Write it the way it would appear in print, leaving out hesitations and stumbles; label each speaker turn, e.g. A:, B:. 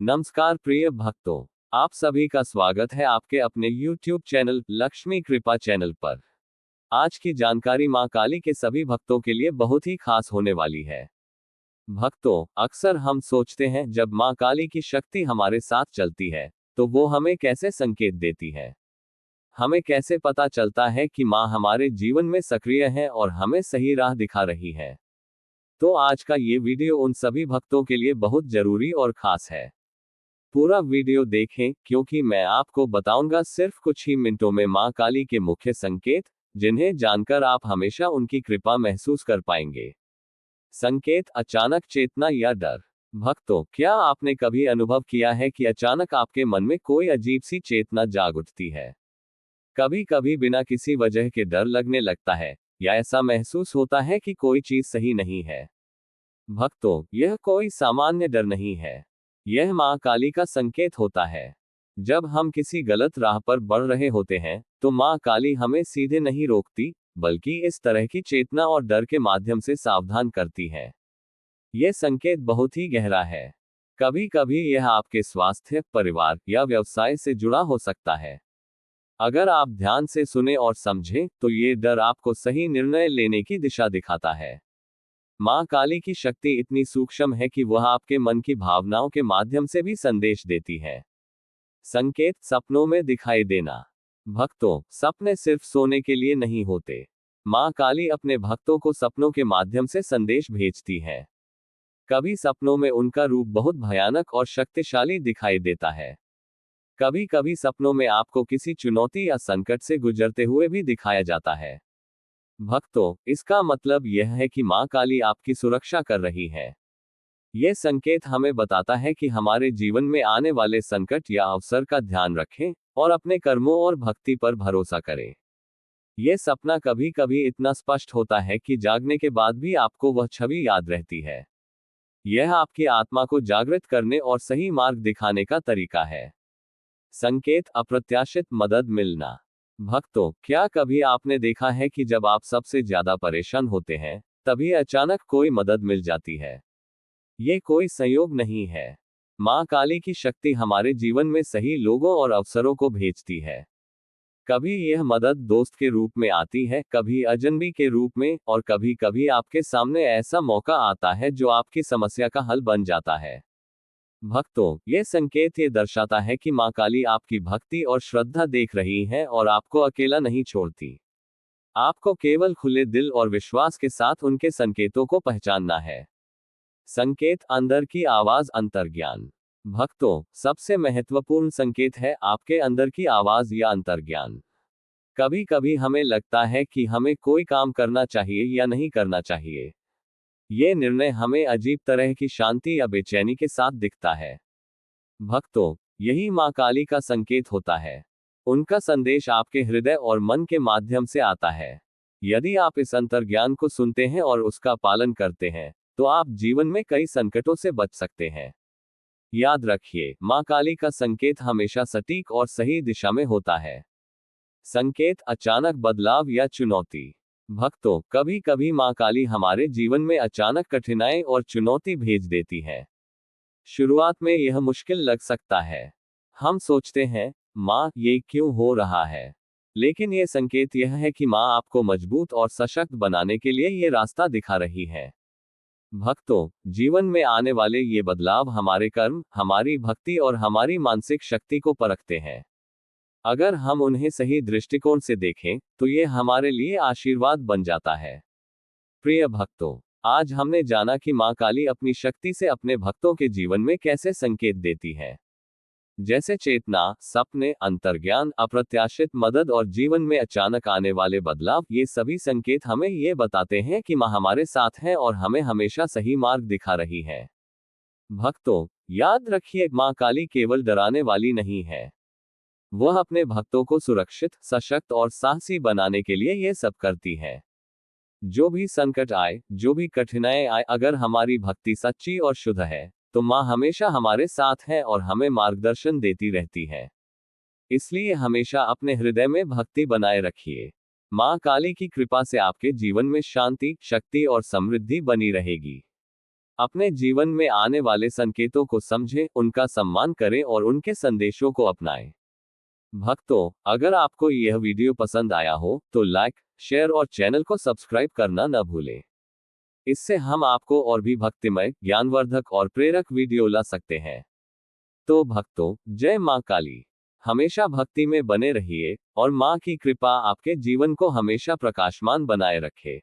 A: नमस्कार प्रिय भक्तों, आप सभी का स्वागत है आपके अपने YouTube चैनल लक्ष्मी कृपा चैनल पर। आज की जानकारी मां काली के सभी भक्तों के लिए बहुत ही खास होने वाली है। भक्तों, अक्सर हम सोचते हैं जब मां काली की शक्ति हमारे साथ चलती है, तो वो हमें कैसे संकेत देती है। हमें कैसे पता चलता है कि मां हमारे जीवन में सक्रिय है और हमें सही राह दिखा रही है। तो आज का ये वीडियो उन सभी भक्तों के लिए बहुत जरूरी और खास है। पूरा वीडियो देखें, क्योंकि मैं आपको बताऊंगा सिर्फ कुछ ही मिनटों में मां काली के मुख्य संकेत, जिन्हें जानकर आप हमेशा उनकी कृपा महसूस कर पाएंगे। संकेत: अचानक चेतना या डर। भक्तों, क्या आपने कभी अनुभव किया है कि अचानक आपके मन में कोई अजीब सी चेतना जाग उठती है? कभी कभी बिना किसी वजह के डर लगने लगता है, या ऐसा महसूस होता है कि कोई चीज सही नहीं है। भक्तों, यह कोई सामान्य डर नहीं है। यह मां काली का संकेत होता है। जब हम किसी गलत राह पर बढ़ रहे होते हैं, तो मां काली हमें सीधे नहीं रोकती, बल्कि इस तरह की चेतना और डर के माध्यम से सावधान करती है। यह संकेत बहुत ही गहरा है। कभी कभी यह आपके स्वास्थ्य, परिवार या व्यवसाय से जुड़ा हो सकता है। अगर आप ध्यान से सुने और समझें, तो ये डर आपको सही निर्णय लेने की दिशा दिखाता है। मां काली की शक्ति इतनी सूक्ष्म है कि वह आपके मन की भावनाओं के माध्यम से भी संदेश देती है। संकेत: सपनों में दिखाई देना। भक्तों, सपने सिर्फ सोने के लिए नहीं होते। मां काली अपने भक्तों को सपनों के माध्यम से संदेश भेजती है। कभी सपनों में उनका रूप बहुत भयानक और शक्तिशाली दिखाई देता है। कभी कभी सपनों में आपको किसी चुनौती या संकट से गुजरते हुए भी दिखाया जाता है। भक्तों, इसका मतलब यह है कि मां काली आपकी सुरक्षा कर रही है। यह संकेत हमें बताता है कि हमारे जीवन में आने वाले संकट या अवसर का ध्यान रखें और अपने कर्मों और भक्ति पर भरोसा करें। यह सपना कभी कभी इतना स्पष्ट होता है कि जागने के बाद भी आपको वह छवि याद रहती है। यह आपकी आत्मा को जागृत करने और सही मार्ग दिखाने का तरीका है। संकेत: अप्रत्याशित मदद मिलना। भक्तों, क्या कभी आपने देखा है कि जब आप सबसे ज्यादा परेशान होते हैं, तभी अचानक कोई मदद मिल जाती है? ये कोई संयोग नहीं है। मां काली की शक्ति हमारे जीवन में सही लोगों और अवसरों को भेजती है। कभी यह मदद दोस्त के रूप में आती है, कभी अजनबी के रूप में, और कभी कभी आपके सामने ऐसा मौका आता है जो आपकी समस्या का हल बन जाता है। भक्तों, यह संकेत ये दर्शाता है कि मां काली आपकी भक्ति और श्रद्धा देख रही है और आपको अकेला नहीं छोड़ती। आपको केवल खुले दिल और विश्वास के साथ उनके संकेतों को पहचानना है। संकेत: अंदर की आवाज, अंतर्ज्ञान। भक्तों, सबसे महत्वपूर्ण संकेत है आपके अंदर की आवाज या अंतर्ज्ञान। कभी कभी हमें लगता है कि हमें कोई काम करना चाहिए या नहीं करना चाहिए। ये निर्णय हमें अजीब तरह की शांति या बेचैनी के साथ दिखता है। भक्तों, यही मां काली का संकेत होता है। उनका संदेश आपके हृदय और मन के माध्यम से आता है। यदि आप इस अंतर्ज्ञान को सुनते हैं और उसका पालन करते हैं, तो आप जीवन में कई संकटों से बच सकते हैं। याद रखिए, मां काली का संकेत हमेशा सटीक और सही दिशा में होता है। संकेत: अचानक बदलाव या चुनौती। भक्तों, कभी कभी मां काली हमारे जीवन में अचानक कठिनाई और चुनौती भेज देती है। शुरुआत में यह मुश्किल लग सकता है। हम सोचते हैं, मां, ये क्यों हो रहा है? लेकिन यह संकेत यह है कि मां आपको मजबूत और सशक्त बनाने के लिए ये रास्ता दिखा रही है। भक्तों, जीवन में आने वाले ये बदलाव हमारे कर्म, हमारी भक्ति और हमारी मानसिक शक्ति को परखते हैं। अगर हम उन्हें सही दृष्टिकोण से देखें, तो ये हमारे लिए आशीर्वाद बन जाता है। प्रिय भक्तों, आज हमने जाना कि मां काली अपनी शक्ति से अपने भक्तों के जीवन में कैसे संकेत देती है। जैसे चेतना, सपने, अंतर्ज्ञान, अप्रत्याशित मदद और जीवन में अचानक आने वाले बदलाव, ये सभी संकेत हमें ये बताते हैं कि मां हमारे साथ है और हमें हमेशा सही मार्ग दिखा रही है। भक्तों, याद रखिए, मां काली केवल डराने वाली नहीं है। वह अपने भक्तों को सुरक्षित, सशक्त और साहसी बनाने के लिए ये सब करती है। जो भी संकट आए, जो भी कठिनाई आए, अगर हमारी भक्ति सच्ची और शुद्ध है, तो मां हमेशा हमारे साथ है और हमें मार्गदर्शन देती रहती है। इसलिए हमेशा अपने हृदय में भक्ति बनाए रखिए। मां काली की कृपा से आपके जीवन में शांति, शक्ति और समृद्धि बनी रहेगी। अपने जीवन में आने वाले संकेतों को समझें, उनका सम्मान करें और उनके संदेशों को अपनाएं। भक्तों, अगर आपको यह वीडियो पसंद आया हो तो लाइक, शेयर और चैनल को सब्सक्राइब करना न भूलें। इससे हम आपको और भी भक्तिमय, ज्ञानवर्धक और प्रेरक वीडियो ला सकते हैं। तो भक्तों, जय मां काली। हमेशा भक्ति में बने रहिए और मां की कृपा आपके जीवन को हमेशा प्रकाशमान बनाए रखे।